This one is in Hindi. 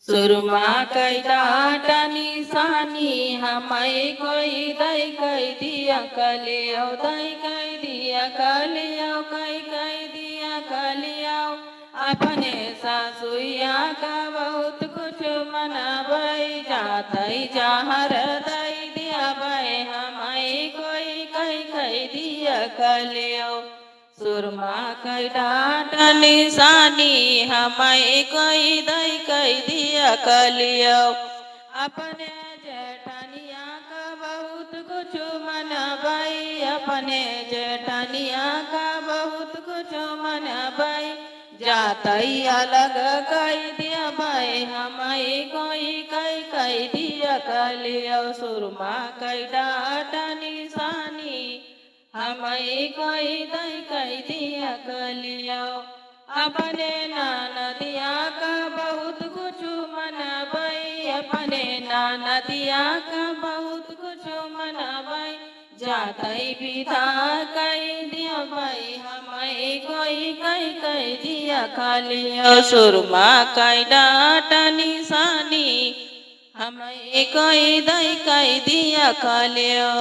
सुरमा कैडाट निशानी हमें कोई दई कई दिया कलियो दई कई दिया कलियो कई दिया कलियो अपने सासुया का बहुत कुछ मनाबई जातई जहर दई दिया भाई हमें कोई कई दिया कलियो सुरमा कैडाट निशानी हमें कोई दई कई दिया कलियो अपने जेठनिया का बहुत कुछ मनबई अपने जेठनिया का बहुत कुछ मनबई जातई अलग कई दिया भाई हमें कोई कई दिया कलियो सुरमा कैडाट निशानी हमें कोई दई कई दिया कलियो अपने नदिया का बहुत कुछ मनबई अपने नदिया का बहुत कुछ मनबई जातई विधा कई दिया भाई हमें कोई कई दिया कलियो सुरमा कैडाट निशानी हमें कोई दई कई दिया कलियो।